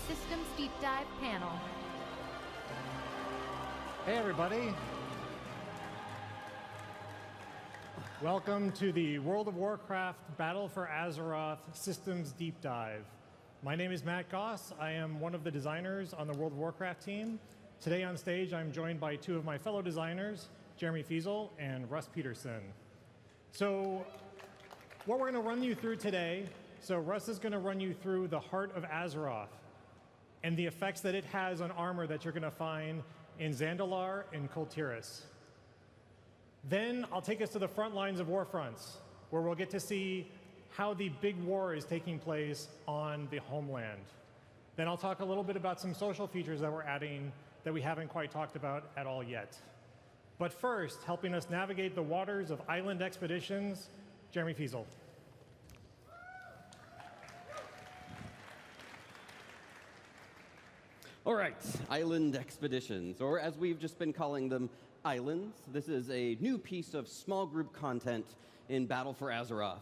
Systems Deep Dive panel. Hey everybody. Welcome to the World of Warcraft Battle for Azeroth Systems Deep Dive. My name is Matt Goss. I am one of the designers on the World of Warcraft team. Today on stage, I'm joined by two of my fellow designers, Jeremy Fiesel and Russ Peterson. So what we're going to run you through today, Russ is going to run you through the Heart of Azeroth and the effects that it has on armor that you're going to find in Zandalar and Kul Tiras. Then I'll take us to the front lines of Warfronts, where we'll get to see how the big war is taking place on the homeland. Then I'll talk a little bit about some social features that we're adding that we haven't quite talked about at all yet. But first, helping us navigate the waters of island expeditions, Jeremy Fiesel. All right, island expeditions, or as we've just been calling them, islands. This is a new piece of small group content in Battle for Azeroth.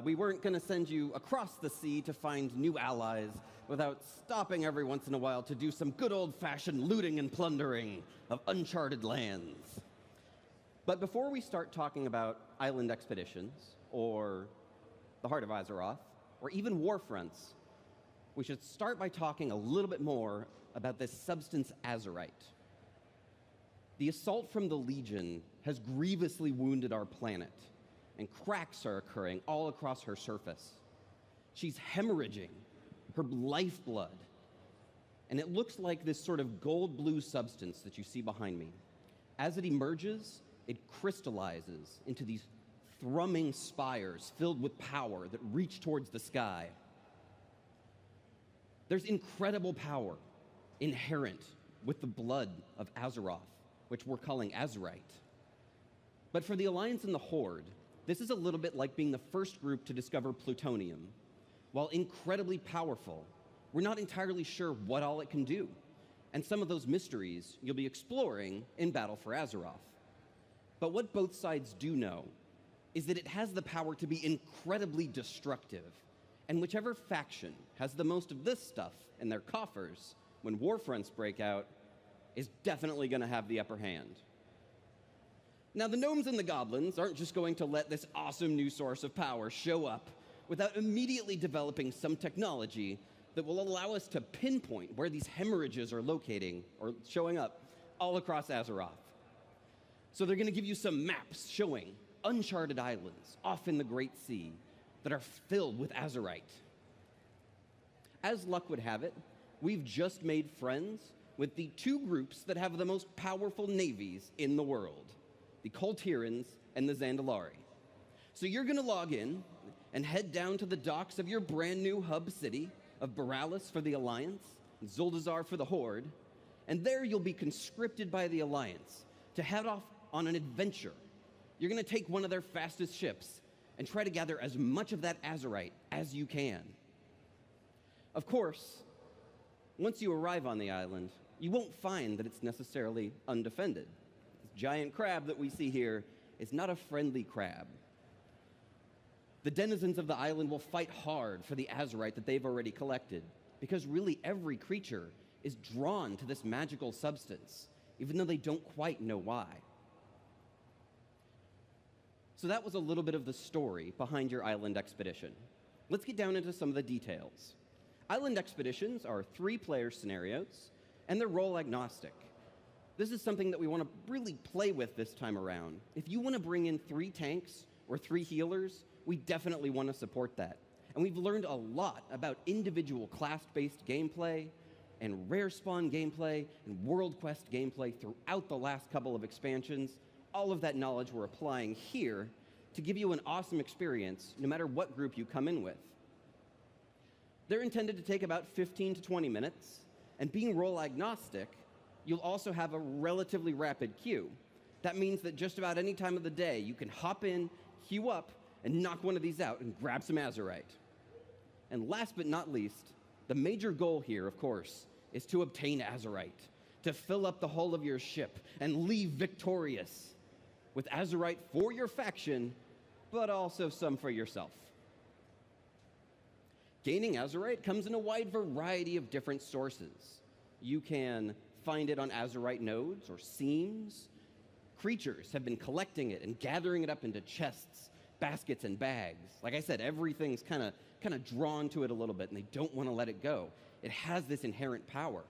We weren't going to send you across the sea to find new allies without stopping every once in a while to do some good old-fashioned looting and plundering of uncharted lands. But before we start talking about island expeditions, or the Heart of Azeroth, or even Warfronts, we should start by talking a little bit more about this substance azerite. The assault from the Legion has grievously wounded our planet, and cracks are occurring all across her surface. She's hemorrhaging her lifeblood, and it looks like this sort of gold-blue substance that you see behind me. As it emerges, it crystallizes into these thrumming spires filled with power that reach towards the sky. There's incredible power inherent with the blood of Azeroth, which we're calling azerite. But for the Alliance and the Horde, this is a little bit like being the first group to discover plutonium. While incredibly powerful, we're not entirely sure what all it can do. And some of those mysteries you'll be exploring in Battle for Azeroth. But what both sides do know is that it has the power to be incredibly destructive. And whichever faction has the most of this stuff in their coffers when warfronts break out is definitely going to have the upper hand. Now, the gnomes and the goblins aren't just going to let this awesome new source of power show up without immediately developing some technology that will allow us to pinpoint where these hemorrhages are locating or showing up all across Azeroth. So they're going to give you some maps showing uncharted islands off in the Great Sea that are filled with azerite. As luck would have it, we've just made friends with the two groups that have the most powerful navies in the world, the Kul Tirans and the Zandalari. So you're going to log in and head down to the docks of your brand new hub city of Boralis for the Alliance, and Zuldazar for the Horde, and there you'll be conscripted by the Alliance to head off on an adventure. You're going to take one of their fastest ships and try to gather as much of that azerite as you can. Of course, once you arrive on the island, you won't find that it's necessarily undefended. This giant crab that we see here is not a friendly crab. The denizens of the island will fight hard for the azerite that they've already collected, because really every creature is drawn to this magical substance, even though they don't quite know why. So that was a little bit of the story behind your island expedition. Let's get down into some of the details. Island expeditions are 3-player scenarios, and they're role agnostic. This is something that we want to really play with this time around. If you want to bring in 3 tanks or 3 healers, we definitely want to support that. And we've learned a lot about individual class-based gameplay and rare spawn gameplay and world quest gameplay throughout the last couple of expansions. All of that knowledge we're applying here to give you an awesome experience no matter what group you come in with. They're intended to take about 15 to 20 minutes, and being role agnostic, you'll also have a relatively rapid queue. That means that just about any time of the day, you can hop in, queue up, and knock one of these out and grab some azerite. And last but not least, the major goal here, of course, is to obtain azerite, to fill up the hull of your ship and leave victorious with azerite for your faction, but also some for yourself. Gaining Azerite comes in a wide variety of different sources. You can find it on Azerite nodes or seams. Creatures have been collecting it and gathering it up into chests, baskets, and bags. Like I said, everything's kind of drawn to it a little bit, and they don't want to let it go. It has this inherent power.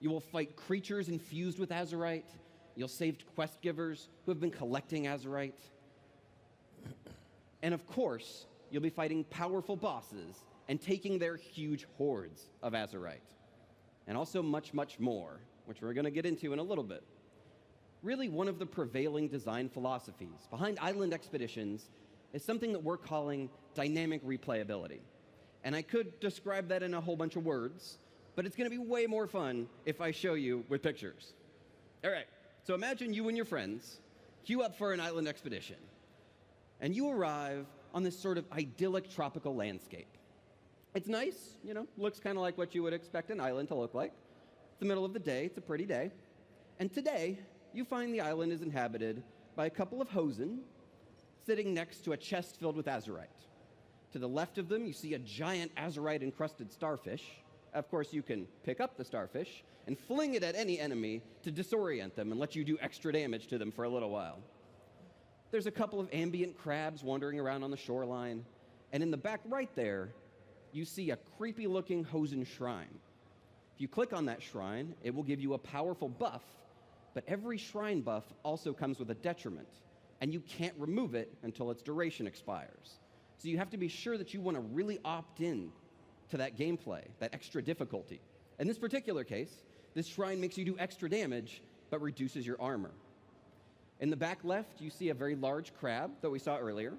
You will fight creatures infused with Azerite. You'll save quest givers who have been collecting Azerite. And of course, you'll be fighting powerful bosses and taking their huge hordes of Azerite. And also much, much more, which we're going to get into in a little bit. Really, one of the prevailing design philosophies behind island expeditions is something that we're calling dynamic replayability. And I could describe that in a whole bunch of words, but it's going to be way more fun if I show you with pictures. All right, so imagine you and your friends queue up for an island expedition, and you arrive on this sort of idyllic tropical landscape. It's nice, you know, looks kind of like what you would expect an island to look like. It's the middle of the day, it's a pretty day. And today, you find the island is inhabited by a couple of hosen sitting next to a chest filled with Azerite. To the left of them, you see a giant Azerite-encrusted starfish. Of course, you can pick up the starfish and fling it at any enemy to disorient them and let you do extra damage to them for a little while. There's a couple of ambient crabs wandering around on the shoreline, and in the back right there, you see a creepy-looking hosen shrine. If you click on that shrine, it will give you a powerful buff, but every shrine buff also comes with a detriment, and you can't remove it until its duration expires. So you have to be sure that you want to really opt in to that gameplay, that extra difficulty. In this particular case, this shrine makes you do extra damage, but reduces your armor. In the back left, you see a very large crab that we saw earlier,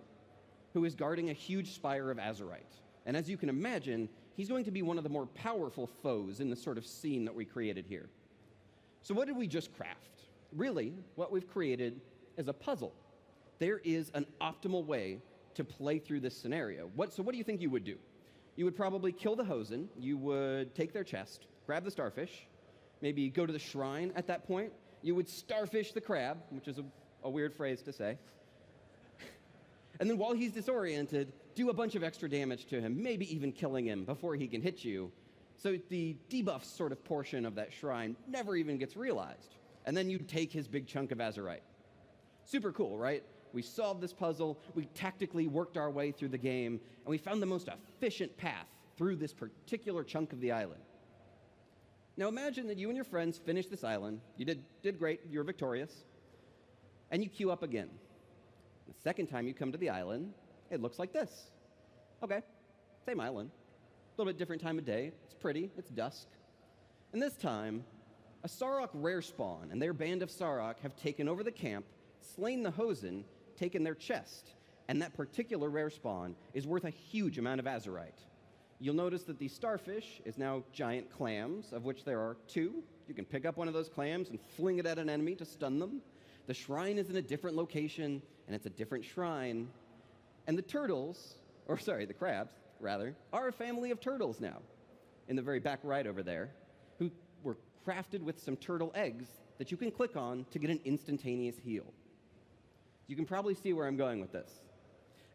who is guarding a huge spire of Azerite. And as you can imagine, he's going to be one of the more powerful foes in the sort of scene that we created here. So what did we just craft? Really, what we've created is a puzzle. There is an optimal way to play through this scenario. So what do you think you would do? You would probably kill the hosen, you would take their chest, grab the starfish, maybe go to the shrine at that point, you would starfish the crab, which is a weird phrase to say, and then while he's disoriented, do a bunch of extra damage to him, maybe even killing him before he can hit you, so the debuff sort of portion of that shrine never even gets realized. And then you take his big chunk of Azerite. Super cool, right? We solved this puzzle, we tactically worked our way through the game, and we found the most efficient path through this particular chunk of the island. Now imagine that you and your friends finished this island, you did great, you were victorious, and you queue up again. The second time you come to the island, it looks like this. Okay, same island, a little bit different time of day, it's pretty, it's dusk. And this time, a Sarok rare spawn and their band of Sarok have taken over the camp, slain the hosen, taken their chest, and that particular rare spawn is worth a huge amount of Azerite. You'll notice that the starfish is now giant clams, of which there are 2. You can pick up one of those clams and fling it at an enemy to stun them. The shrine is in a different location, and it's a different shrine. And the the crabs, rather, are a family of turtles now, in the very back right over there, who were crafted with some turtle eggs that you can click on to get an instantaneous heal. You can probably see where I'm going with this.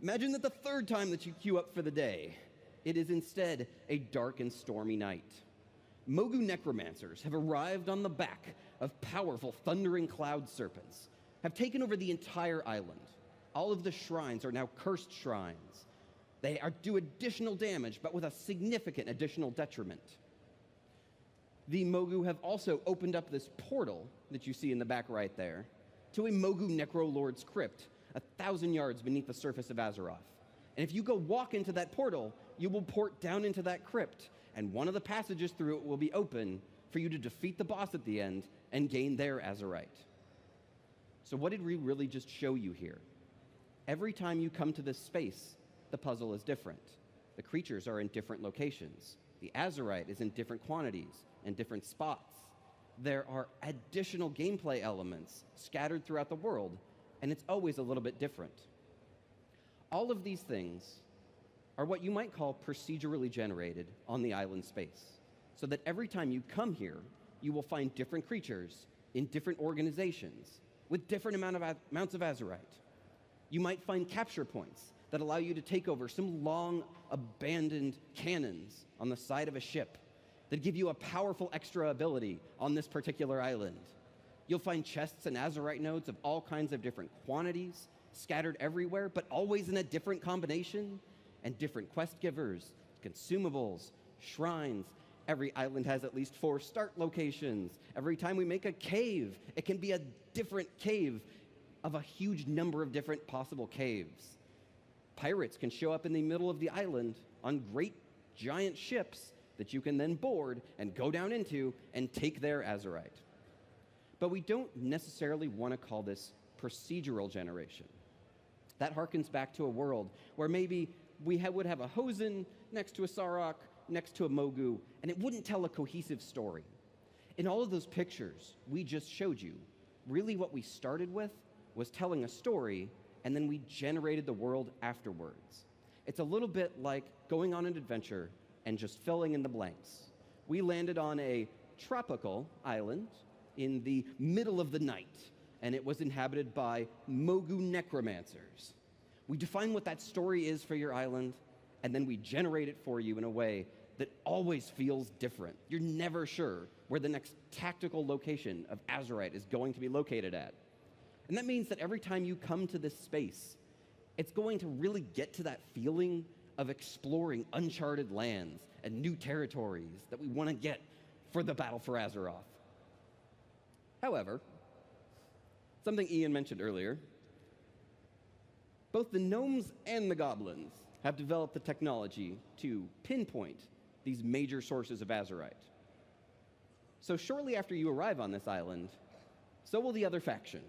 Imagine that the third time that you queue up for the day, it is instead a dark and stormy night. Mogu necromancers have arrived on the back of powerful thundering cloud serpents, have taken over the entire island. All of the shrines are now cursed shrines. They do additional damage, but with a significant additional detriment. The Mogu have also opened up this portal that you see in the back right there to a Mogu Necrolord's crypt, 1,000 yards beneath the surface of Azeroth. And if you go walk into that portal, you will port down into that crypt, and one of the passages through it will be open for you to defeat the boss at the end and gain their Azerite. So what did we really just show you here? Every time you come to this space, the puzzle is different. The creatures are in different locations. The Azerite is in different quantities and different spots. There are additional gameplay elements scattered throughout the world, and it's always a little bit different. All of these things are what you might call procedurally generated on the island space, so that every time you come here, you will find different creatures in different organizations with different amounts of Azerite. You might find capture points that allow you to take over some long abandoned cannons on the side of a ship that give you a powerful extra ability on this particular island. You'll find chests and Azerite nodes of all kinds of different quantities, scattered everywhere, but always in a different combination, and different quest givers, consumables, shrines. Every island has at least 4 start locations. Every time we make a cave, it can be a different cave of a huge number of different possible caves. Pirates can show up in the middle of the island on great giant ships that you can then board and go down into and take their Azerite. But we don't necessarily want to call this procedural generation. That harkens back to a world where maybe we would have a Hosen next to a Sarok, next to a Mogu, and it wouldn't tell a cohesive story. In all of those pictures we just showed you, really what we started with was telling a story, and then we generated the world afterwards. It's a little bit like going on an adventure and just filling in the blanks. We landed on a tropical island in the middle of the night, and it was inhabited by Mogu necromancers. We define what that story is for your island, and then we generate it for you in a way that always feels different. You're never sure where the next tactical location of Azerite is going to be located at. And that means that every time you come to this space, it's going to really get to that feeling of exploring uncharted lands and new territories that we want to get for the Battle for Azeroth. However, something Ian mentioned earlier, both the gnomes and the goblins have developed the technology to pinpoint these major sources of Azerite. So shortly after you arrive on this island, so will the other faction.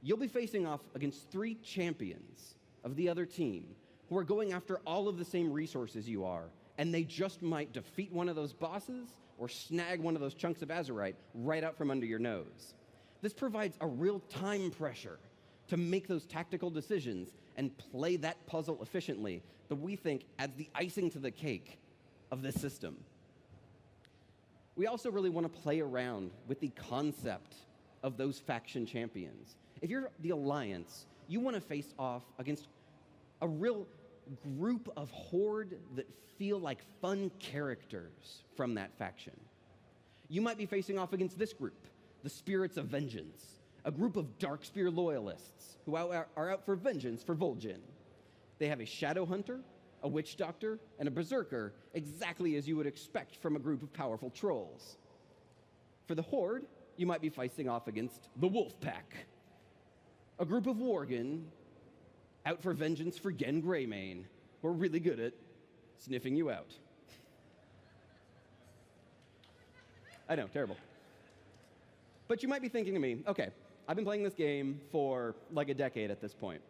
You'll be facing off against 3 champions of the other team who are going after all of the same resources you are, and they just might defeat one of those bosses or snag one of those chunks of Azerite right out from under your nose. This provides a real time pressure to make those tactical decisions and play that puzzle efficiently that we think adds the icing to the cake of this system. We also really want to play around with the concept of those faction champions. If you're the Alliance, you want to face off against a real group of horde that feel like fun characters from that faction. You might be facing off against this group, the Spirits of Vengeance, a group of Darkspear loyalists who are out for vengeance for Vol'jin. They have a Shadow Hunter, a Witch Doctor, and a Berserker, exactly as you would expect from a group of powerful trolls. For the Horde, you might be facing off against the Wolf Pack, a group of Worgen out for vengeance for Gen Greymane, who are really good at sniffing you out. I know, terrible. But you might be thinking to me, okay, I've been playing this game for like a decade at this point.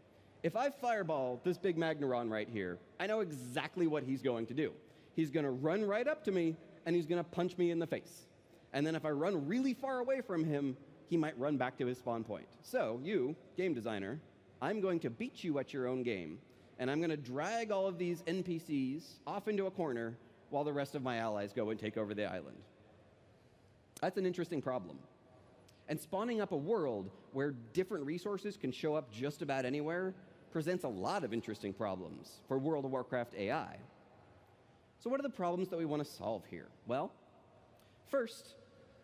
If I fireball this big Magneron right here, I know exactly what he's going to do. He's going to run right up to me, and he's going to punch me in the face. And then if I run really far away from him, he might run back to his spawn point. So you, game designer, I'm going to beat you at your own game, and I'm going to drag all of these NPCs off into a corner while the rest of my allies go and take over the island. That's an interesting problem. And spawning up a world where different resources can show up just about anywhere presents a lot of interesting problems for World of Warcraft AI. So what are the problems that we want to solve here? Well, first,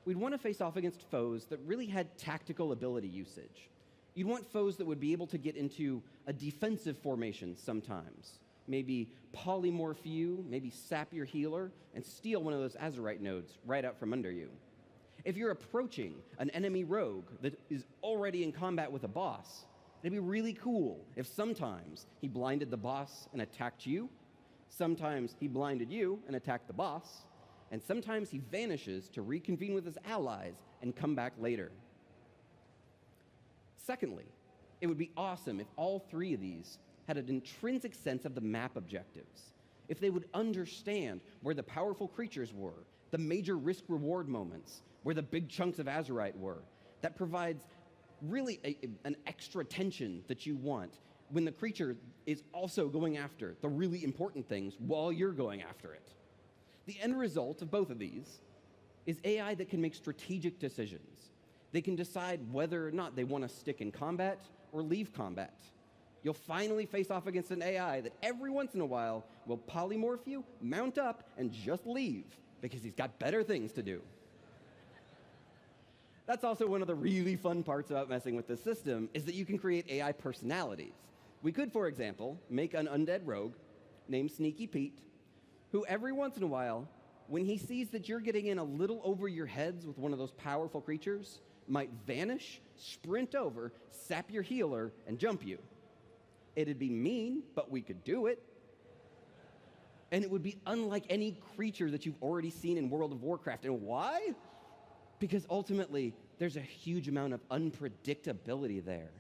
we'd want to face off against foes that really had tactical ability usage. You'd want foes that would be able to get into a defensive formation sometimes. Maybe polymorph you, maybe sap your healer, and steal one of those Azerite nodes right out from under you. If you're approaching an enemy rogue that is already in combat with a boss, it'd be really cool if sometimes he blinded the boss and attacked you, sometimes he blinded you and attacked the boss, and sometimes he vanishes to reconvene with his allies and come back later. Secondly, it would be awesome if all 3 of these had an intrinsic sense of the map objectives, if they would understand where the powerful creatures were, the major risk-reward moments, where the big chunks of Azerite were. That provides really an extra tension that you want when the creature is also going after the really important things while you're going after it. The end result of both of these is AI that can make strategic decisions. They can decide whether or not they want to stick in combat or leave combat. You'll finally face off against an AI that every once in a while will polymorph you, mount up, and just leave because he's got better things to do. That's also one of the really fun parts about messing with this system, is that you can create AI personalities. We could, for example, make an undead rogue named Sneaky Pete, who every once in a while, when he sees that you're getting in a little over your heads with one of those powerful creatures, might vanish, sprint over, sap your healer, and jump you. It'd be mean, but we could do it. And it would be unlike any creature that you've already seen in World of Warcraft. And why? Because ultimately, there's a huge amount of unpredictability there.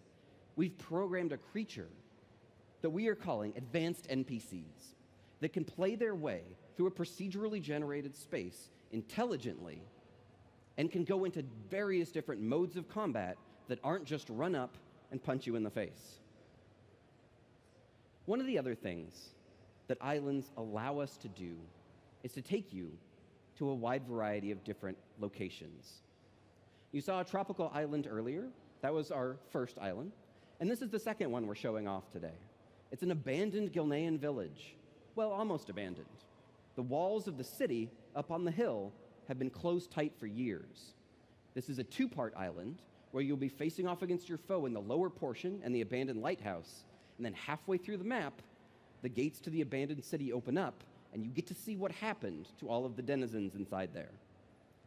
We've programmed a creature that we are calling advanced NPCs that can play their way through a procedurally generated space intelligently and can go into various different modes of combat that aren't just run up and punch you in the face. One of the other things that islands allow us to do is to take you to a wide variety of different locations. You saw a tropical island earlier. That was our first island. And this is the second one we're showing off today. It's an abandoned Gilnean village. Well, almost abandoned. The walls of the city up on the hill have been closed tight for years. This is a two-part island where you'll be facing off against your foe in the lower portion and the abandoned lighthouse. And then halfway through the map, the gates to the abandoned city open up, and you get to see what happened to all of the denizens inside there.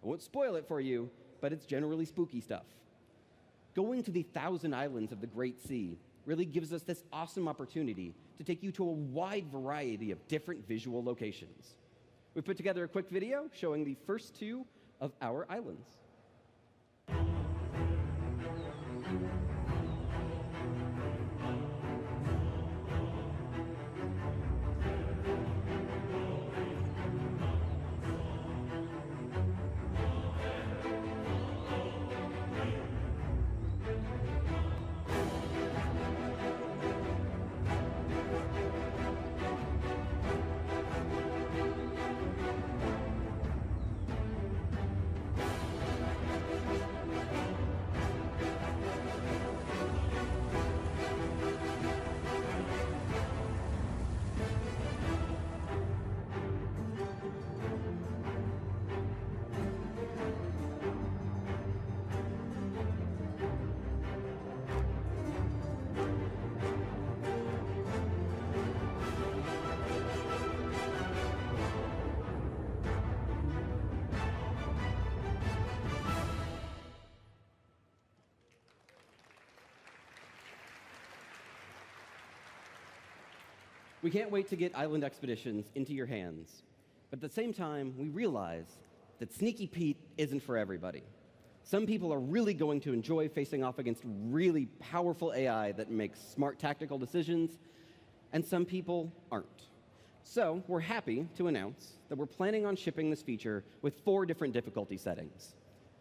I won't spoil it for you, but it's generally spooky stuff. Going to the 1,000 islands of the Great Sea really gives us this awesome opportunity to take you to a wide variety of different visual locations. We put together a quick video showing the first two of our islands. We can't wait to get Island Expeditions into your hands. But at the same time, we realize that Sneaky Pete isn't for everybody. Some people are really going to enjoy facing off against really powerful AI that makes smart tactical decisions, and some people aren't. So we're happy to announce that we're planning on shipping this feature with 4 different difficulty settings.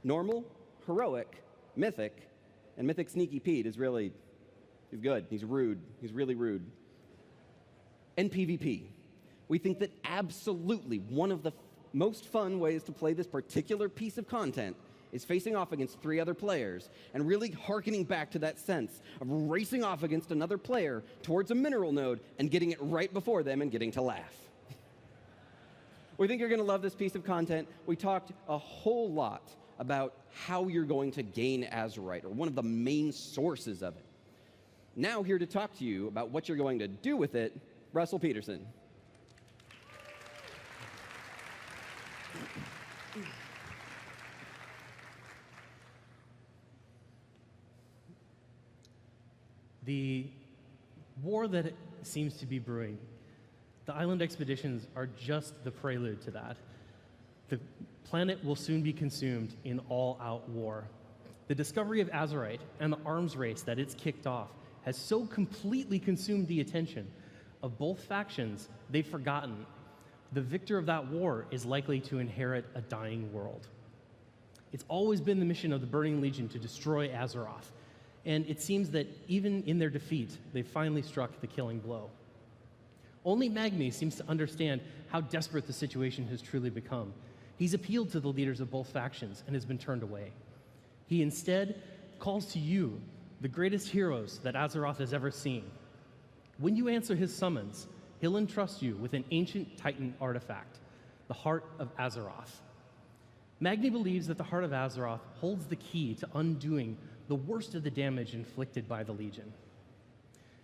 Normal, Heroic, Mythic, and Mythic Sneaky Pete is really, he's good, he's rude, he's really rude. And PvP. We think that absolutely one of the most fun ways to play this particular piece of content is facing off against 3 other players and really hearkening back to that sense of racing off against another player towards a mineral node and getting it right before them and getting to laugh. We think you're going to love this piece of content. We talked a whole lot about how you're going to gain Azerite, or one of the main sources of it. Now here to talk to you about what you're going to do with it, Russell Peterson. The war that seems to be brewing, the island expeditions are just the prelude to that. The planet will soon be consumed in all-out war. The discovery of Azerite and the arms race that it's kicked off has so completely consumed the attention of both factions, they've forgotten the victor of that war is likely to inherit a dying world. It's always been the mission of the Burning Legion to destroy Azeroth, and it seems that even in their defeat, they've finally struck the killing blow. Only Magni seems to understand how desperate the situation has truly become. He's appealed to the leaders of both factions and has been turned away. He instead calls to you, the greatest heroes that Azeroth has ever seen, When you answer his summons, he'll entrust you with an ancient Titan artifact, the Heart of Azeroth. Magni believes that the Heart of Azeroth holds the key to undoing the worst of the damage inflicted by the Legion.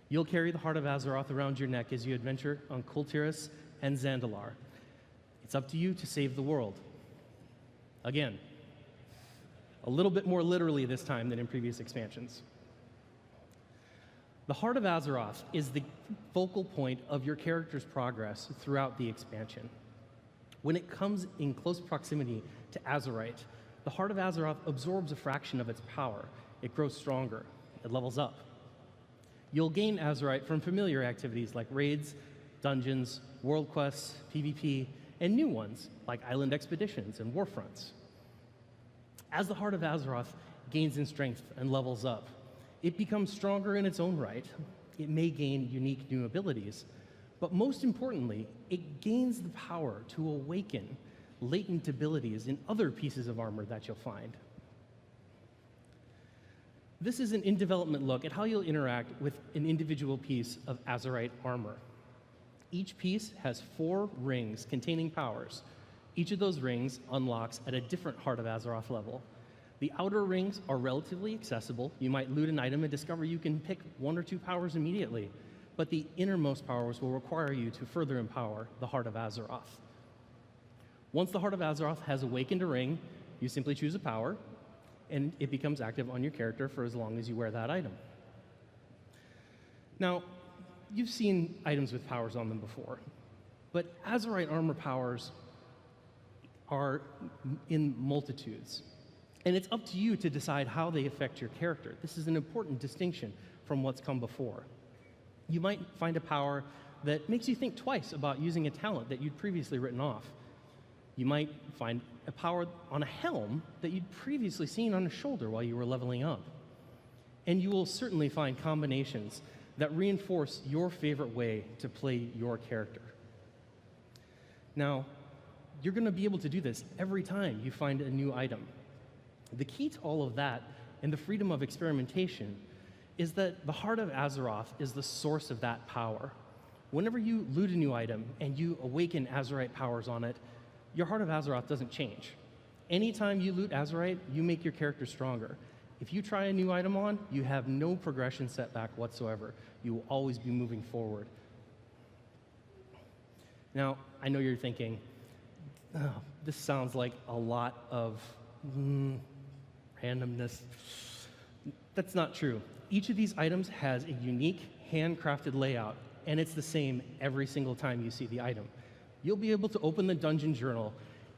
You'll carry the Heart of Azeroth around your neck as you adventure on Kultiris and Zandalar. It's up to you to save the world. Again, a little bit more literally this time than in previous expansions. The Heart of Azeroth is the focal point of your character's progress throughout the expansion. When it comes in close proximity to Azerite, the Heart of Azeroth absorbs a fraction of its power. It grows stronger. It levels up. You'll gain Azerite from familiar activities like raids, dungeons, world quests, PvP, and new ones like island expeditions and warfronts. As the Heart of Azeroth gains in strength and levels up, it becomes stronger in its own right. It may gain unique new abilities, but most importantly, it gains the power to awaken latent abilities in other pieces of armor that you'll find. This is an in-development look at how you'll interact with an individual piece of Azerite armor. Each piece has 4 rings containing powers. Each of those rings unlocks at a different Heart of Azeroth level. The outer rings are relatively accessible. You might loot an item and discover you can pick 1 or 2 powers immediately, but the innermost powers will require you to further empower the Heart of Azeroth. Once the Heart of Azeroth has awakened a ring, you simply choose a power, and it becomes active on your character for as long as you wear that item. Now, you've seen items with powers on them before, but Azerite armor powers are in multitudes. And it's up to you to decide how they affect your character. This is an important distinction from what's come before. You might find a power that makes you think twice about using a talent that you'd previously written off. You might find a power on a helm that you'd previously seen on a shoulder while you were leveling up. And you will certainly find combinations that reinforce your favorite way to play your character. Now, you're going to be able to do this every time you find a new item. The key to all of that and the freedom of experimentation is that the Heart of Azeroth is the source of that power. Whenever you loot a new item and you awaken Azerite powers on it, your Heart of Azeroth doesn't change. Anytime you loot Azerite, you make your character stronger. If you try a new item on, you have no progression setback whatsoever. You will always be moving forward. Now, I know you're thinking, oh, this sounds like a lot of randomness. That's not true. Each of these items has a unique handcrafted layout, and it's the same every single time you see the item. You'll be able to open the dungeon journal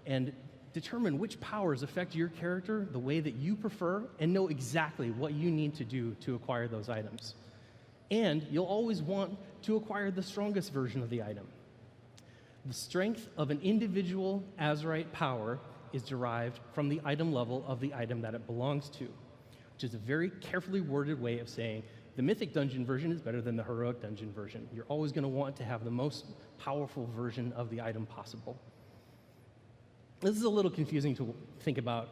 and determine which powers affect your character the way that you prefer and know exactly what you need to do to acquire those items. And you'll always want to acquire the strongest version of the item. The strength of an individual Azerite power is derived from the item level of the item that it belongs to, which is a very carefully worded way of saying the Mythic Dungeon version is better than the Heroic Dungeon version. You're always going to want to have the most powerful version of the item possible. This is a little confusing to think about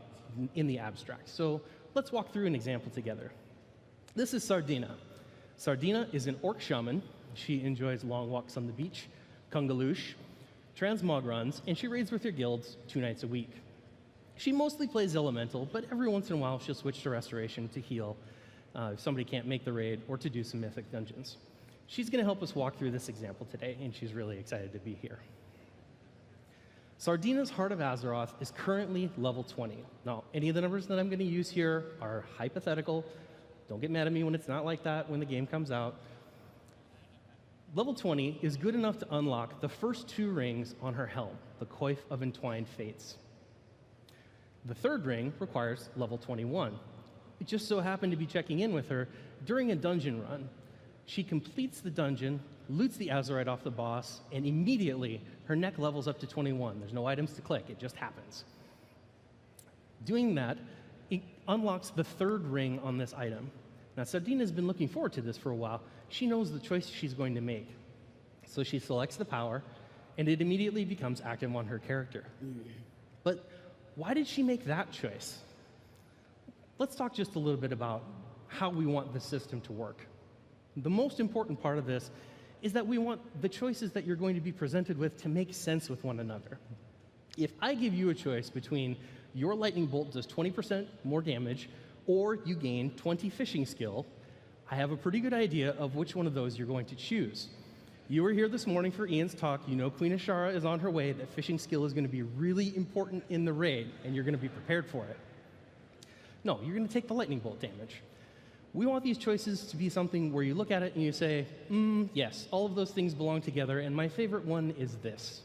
in the abstract, so let's walk through an example together. This is Sardina. Sardina is an orc shaman. She enjoys long walks on the beach, Kungaloosh, transmog runs, and she raids with her guilds 2 nights a week. She mostly plays elemental, but every once in a while she'll switch to restoration to heal if somebody can't make the raid or to do some mythic dungeons. She's going to help us walk through this example today, and she's really excited to be here. Sardina's Heart of Azeroth is currently level 20. Now, any of the numbers that I'm going to use here are hypothetical. Don't get mad at me when it's not like that when the game comes out. Level 20 is good enough to unlock the first 2 rings on her helm, the Coif of Entwined Fates. The 3rd ring requires level 21. It just so happened to be checking in with her during a dungeon run. She completes the dungeon, loots the Azerite off the boss, and immediately her neck levels up to 21. There's no items to click, it just happens. Doing that, it unlocks the 3rd ring on this item. Now, Sardina's been looking forward to this for a while. She knows the choice she's going to make. So she selects the power, and it immediately becomes active on her character. But why did she make that choice? Let's talk just a little bit about how we want the system to work. The most important part of this is that we want the choices that you're going to be presented with to make sense with one another. If I give you a choice between your lightning bolt does 20% more damage or you gain 20 fishing skill, I have a pretty good idea of which one of those you're going to choose. You were here this morning for Ian's talk. You know Queen Ashara is on her way, that fishing skill is going to be really important in the raid, and you're going to be prepared for it. No, you're going to take the lightning bolt damage. We want these choices to be something where you look at it and you say, yes, all of those things belong together, and my favorite one is this.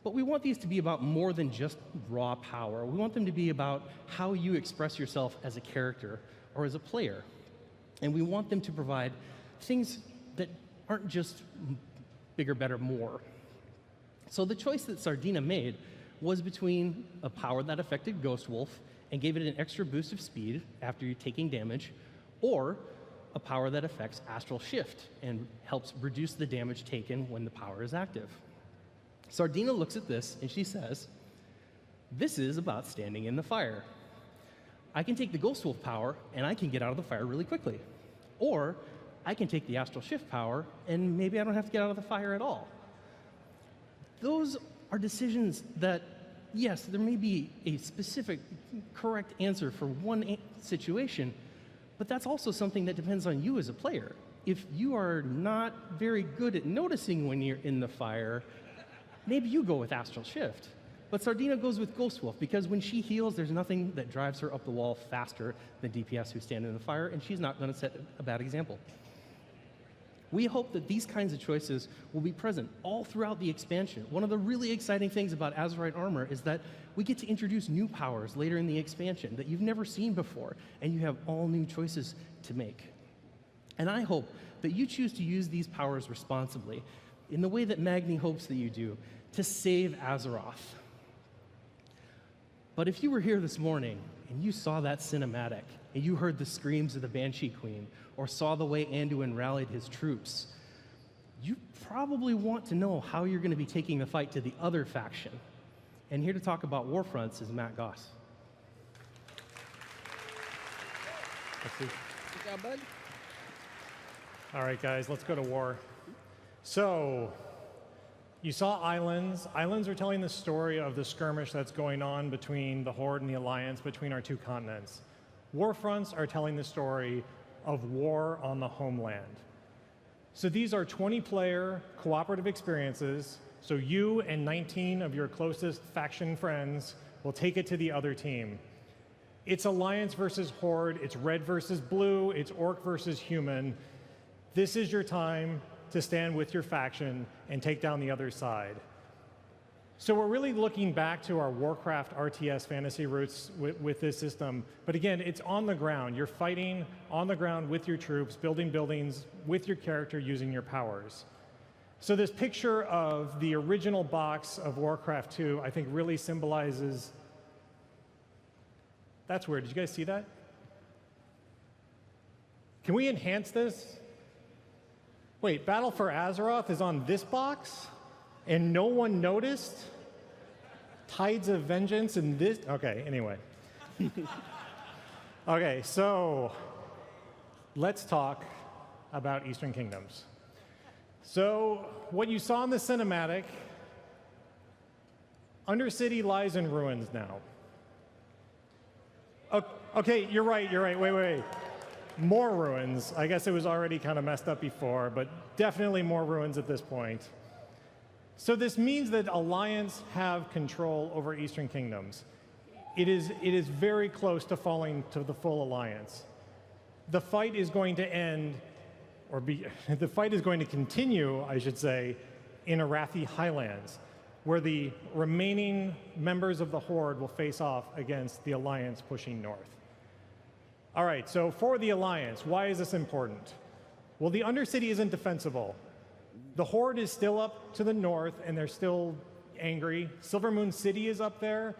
But we want these to be about more than just raw power. We want them to be about how you express yourself as a character or as a player. And we want them to provide things that aren't just bigger, better, more. So the choice that Sardina made was between a power that affected Ghost Wolf and gave it an extra boost of speed after you're taking damage, or a power that affects Astral Shift and helps reduce the damage taken when the power is active. Sardina looks at this and she says, this is about standing in the fire. I can take the Ghost Wolf power and I can get out of the fire really quickly. Or I can take the Astral Shift power and maybe I don't have to get out of the fire at all. Those are decisions that, yes, there may be a specific correct answer for one situation, but that's also something that depends on you as a player. If you are not very good at noticing when you're in the fire, maybe you go with Astral Shift. But Sardina goes with Ghost Wolf because when she heals, there's nothing that drives her up the wall faster than DPS who stand in the fire, and she's not going to set a bad example. We hope that these kinds of choices will be present all throughout the expansion. One of the really exciting things about Azerite armor is that we get to introduce new powers later in the expansion that you've never seen before, and you have all new choices to make. And I hope that you choose to use these powers responsibly, in the way that Magni hopes that you do, to save Azeroth. But if you were here this morning and you saw that cinematic, and you heard the screams of the Banshee Queen, or saw the way Anduin rallied his troops, you probably want to know how you're going to be taking the fight to the other faction. And here to talk about Warfronts is Matt Goss. Good job, bud. All right, guys, let's go to war. So, you saw islands. Islands are telling the story of the skirmish that's going on between the Horde and the Alliance, between our two continents. Warfronts are telling the story of war on the homeland. So these are 20-player cooperative experiences, so you and 19 of your closest faction friends will take it to the other team. It's Alliance versus Horde, it's red versus blue, it's orc versus human. This is your time to stand with your faction and take down the other side. So we're really looking back to our Warcraft RTS fantasy roots with this system. But again, it's on the ground. You're fighting on the ground with your troops, building buildings with your character using your powers. So this picture of the original box of Warcraft 2, I think really symbolizes... That's weird. Did you guys see that? Can we enhance this? Wait, Battle for Azeroth is on this box? And no one noticed? Tides of Vengeance and this? Okay, anyway. Okay, so let's talk about Eastern Kingdoms. So what you saw in the cinematic, Undercity lies in ruins now. Okay, you're right, wait. More ruins. I guess it was already kind of messed up before, but definitely more ruins at this point. So this means that Alliance have control over Eastern Kingdoms. It is very close to falling to the full Alliance. The fight is going to end, the fight is going to continue, I should say, in Arathi Highlands, where the remaining members of the Horde will face off against the Alliance pushing north. All right, so for the Alliance, why is this important? Well, the Undercity isn't defensible. The Horde is still up to the north, and they're still angry. Silvermoon City is up there.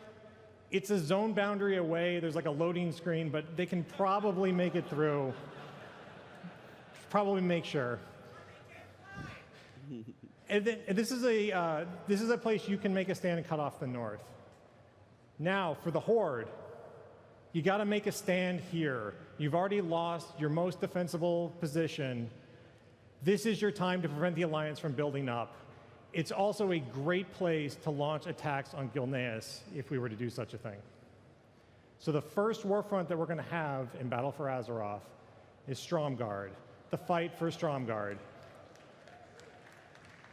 It's a zone boundary away. There's like a loading screen, but they can probably make it through. Probably make sure. And this is a place you can make a stand and cut off the north. Now, for the Horde, you got to make a stand here. You've already lost your most defensible position. This is your time to prevent the Alliance from building up. It's also a great place to launch attacks on Gilneas if we were to do such a thing. So the first warfront that we're going to have in Battle for Azeroth is Stromgarde, the fight for Stromgarde.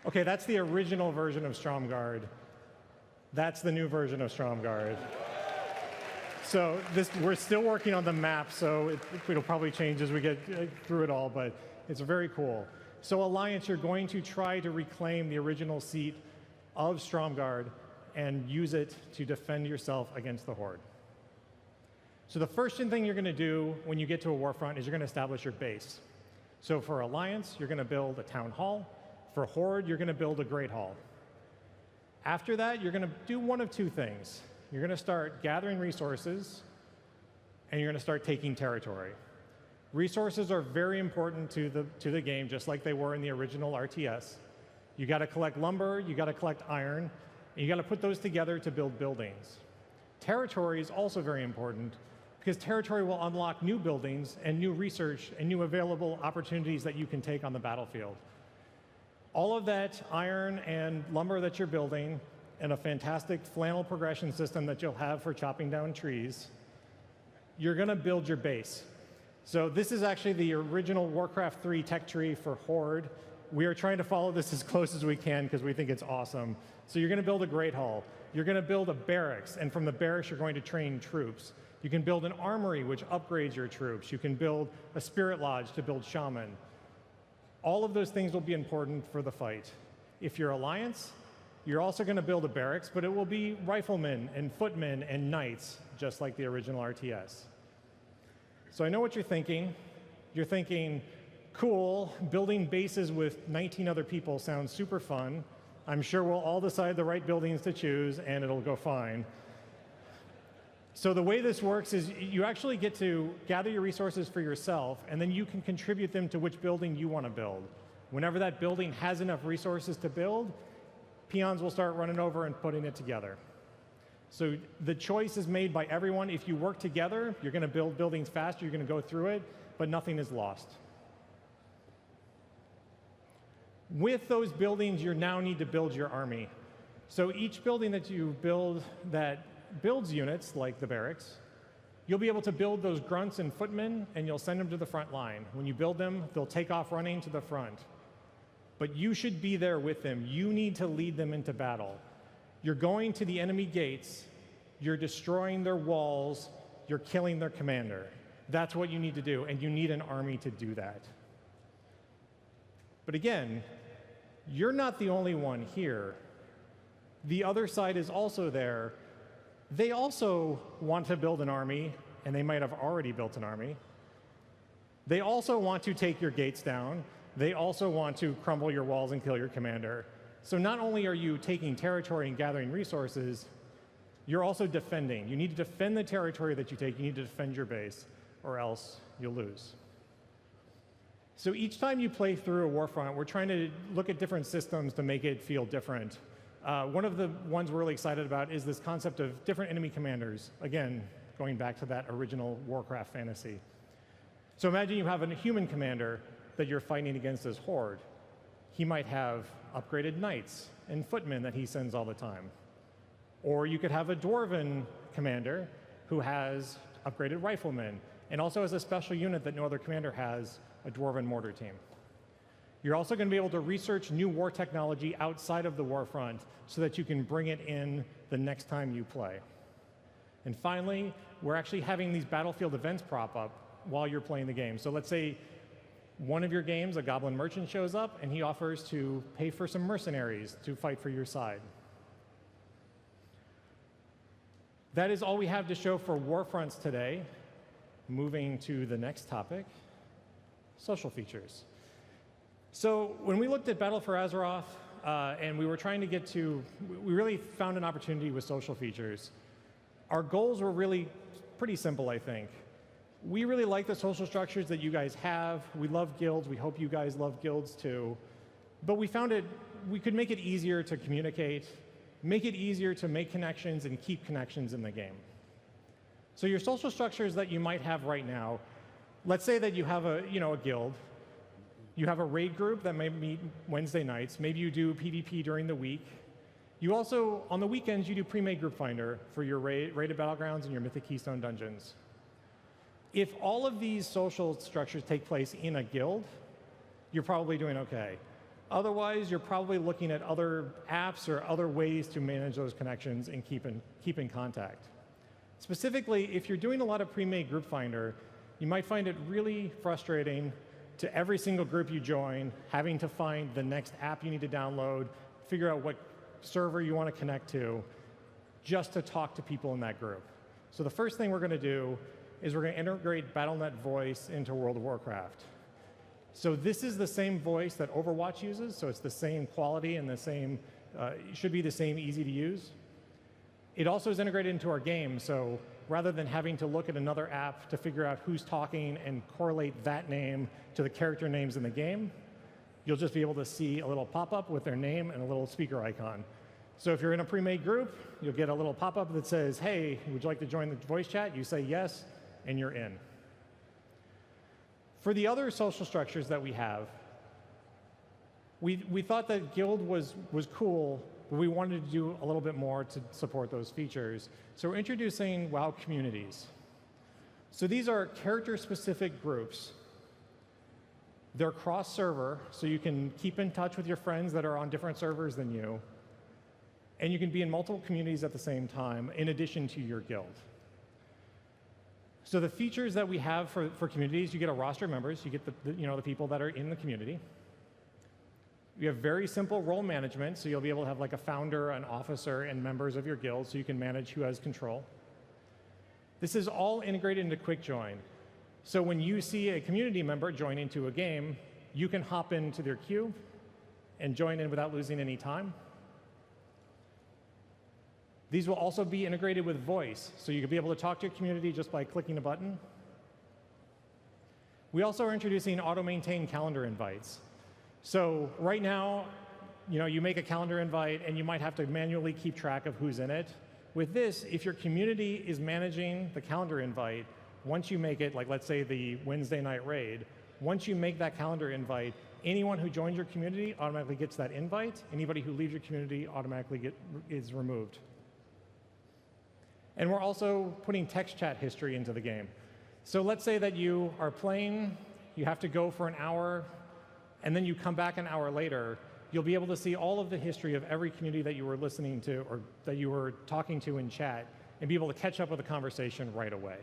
Okay, that's the original version of Stromgarde. That's the new version of Stromgarde. So we're still working on the map, so it'll probably change as we get through it all, but it's very cool. So Alliance, you're going to try to reclaim the original seat of Stromgarde and use it to defend yourself against the Horde. So the first thing you're going to do when you get to a warfront is you're going to establish your base. So for Alliance, you're going to build a town hall. For Horde, you're going to build a Great Hall. After that, you're going to do one of two things. You're going to start gathering resources, and you're going to start taking territory. Resources are very important to the game, just like they were in the original RTS. You got to collect lumber, you got to collect iron, and you got to put those together to build buildings. Territory is also very important because territory will unlock new buildings and new research and new available opportunities that you can take on the battlefield. All of that iron and lumber that you're building and a fantastic flannel progression system that you'll have for chopping down trees, you're going to build your base. So this is actually the original Warcraft 3 tech tree for Horde. We are trying to follow this as close as we can because we think it's awesome. So you're going to build a Great Hall. You're going to build a barracks, and from the barracks you're going to train troops. You can build an armory, which upgrades your troops. You can build a spirit lodge to build shaman. All of those things will be important for the fight. If you're Alliance, you're also going to build a barracks, but it will be riflemen and footmen and knights, just like the original RTS. So I know what you're thinking. You're thinking, cool, building bases with 19 other people sounds super fun. I'm sure we'll all decide the right buildings to choose, and it'll go fine. So the way this works is you actually get to gather your resources for yourself, and then you can contribute them to which building you want to build. Whenever that building has enough resources to build, peons will start running over and putting it together. So the choice is made by everyone. If you work together, you're going to build buildings faster, you're going to go through it, but nothing is lost. With those buildings, you now need to build your army. So each building that you build that builds units, like the barracks, you'll be able to build those grunts and footmen, and you'll send them to the front line. When you build them, they'll take off running to the front. But you should be there with them. You need to lead them into battle. You're going to the enemy gates, you're destroying their walls, you're killing their commander. That's what you need to do, and you need an army to do that. But again, you're not the only one here. The other side is also there. They also want to build an army, and they might have already built an army. They also want to take your gates down. They also want to crumble your walls and kill your commander. So not only are you taking territory and gathering resources, you're also defending. You need to defend the territory that you take. You need to defend your base, or else you'll lose. So each time you play through a warfront, we're trying to look at different systems to make it feel different. One of the ones we're really excited about is this concept of different enemy commanders. Again, going back to that original Warcraft fantasy. So imagine you have a human commander that you're fighting against as Horde. He might have upgraded knights and footmen that he sends all the time. Or you could have a dwarven commander who has upgraded riflemen and also has a special unit that no other commander has, a dwarven mortar team. You're also going to be able to research new war technology outside of the warfront so that you can bring it in the next time you play. And finally, we're actually having these battlefield events prop up while you're playing the game. So let's say one of your games, a goblin merchant shows up and he offers to pay for some mercenaries to fight for your side. That is all we have to show for warfronts today. Moving to the next topic, social features. So when we looked at Battle for Azeroth and we were trying to get to, we really found an opportunity with social features. Our goals were really pretty simple, I think. We really like the social structures that you guys have. We love guilds. We hope you guys love guilds too. But we found we could make it easier to communicate, make it easier to make connections and keep connections in the game. So your social structures that you might have right now, let's say that you have a guild. You have a raid group that may meet Wednesday nights. Maybe you do PvP during the week. You also, on the weekends, you do pre-made group finder for your raided battlegrounds and your Mythic Keystone dungeons. If all of these social structures take place in a guild, you're probably doing okay. Otherwise, you're probably looking at other apps or other ways to manage those connections and keep in contact. Specifically, if you're doing a lot of pre-made group finder, you might find it really frustrating to every single group you join, having to find the next app you need to download, figure out what server you want to connect to, just to talk to people in that group. So the first thing we're going to do is we're going to integrate Battle.net voice into World of Warcraft. So this is the same voice that Overwatch uses, so it's the same quality and the same, it should be the same easy to use. It also is integrated into our game, so rather than having to look at another app to figure out who's talking and correlate that name to the character names in the game, you'll just be able to see a little pop-up with their name and a little speaker icon. So if you're in a pre-made group, you'll get a little pop-up that says, hey, would you like to join the voice chat? You say yes, and you're in. For the other social structures that we have, we thought that Guild was cool, but we wanted to do a little bit more to support those features. So we're introducing WoW communities. So these are character-specific groups. They're cross-server, so you can keep in touch with your friends that are on different servers than you. And you can be in multiple communities at the same time, in addition to your guild. So the features that we have for communities, you get a roster of members, you get the people that are in the community. You have very simple role management, so you'll be able to have like a founder, an officer, and members of your guild, so you can manage who has control. This is all integrated into Quick Join. So when you see a community member join into a game, you can hop into their queue and join in without losing any time. These will also be integrated with voice, so you can be able to talk to your community just by clicking a button. We also are introducing auto-maintain calendar invites. So right now, you make a calendar invite, and you might have to manually keep track of who's in it. With this, if your community is managing the calendar invite, once you make it, like let's say the Wednesday night raid, once you make that calendar invite, anyone who joins your community automatically gets that invite. Anybody who leaves your community automatically is removed. And we're also putting text chat history into the game. So let's say that you are playing, you have to go for an hour, and then you come back an hour later. You'll be able to see all of the history of every community that you were listening to or that you were talking to in chat and be able to catch up with the conversation right away.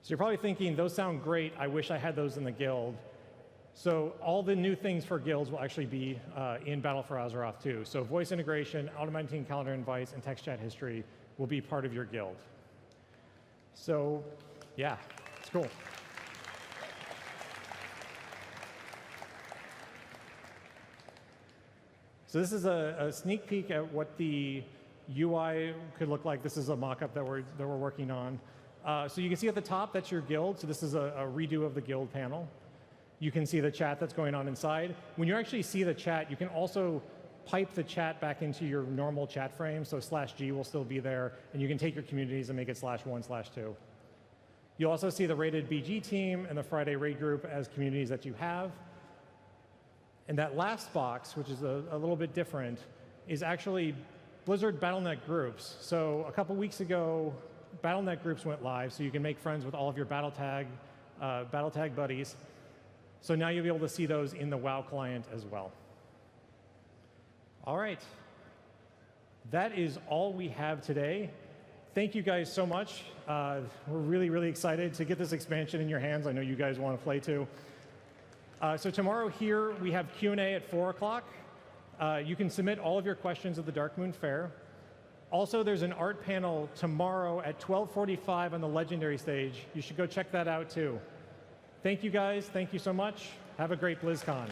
So you're probably thinking, those sound great. I wish I had those in the guild. So all the new things for guilds will actually be in Battle for Azeroth too. So voice integration, automating calendar invites, and text chat history will be part of your guild. So yeah, it's cool. So this is a sneak peek at what the UI could look like. This is a mock-up that we're working on. So you can see at the top, that's your guild. So this is a redo of the guild panel. You can see the chat that's going on inside. When you actually see the chat, you can also pipe the chat back into your normal chat frame. So /G will still be there. And you can take your communities and make it /1/2. You'll also see the rated BG team and the Friday raid group as communities that you have. And that last box, which is a little bit different, is actually Blizzard Battle.net groups. So a couple weeks ago, Battle.net groups went live, so you can make friends with all of your Battletag buddies. So now you'll be able to see those in the WoW client as well. All right. That is all we have today. Thank you guys so much. We're really, really excited to get this expansion in your hands. I know you guys want to play too. So tomorrow here, we have Q&A at 4 o'clock. You can submit all of your questions at the Darkmoon Fair. Also, there's an art panel tomorrow at 12:45 on the Legendary stage. You should go check that out too. Thank you guys. Thank you so much. Have a great BlizzCon.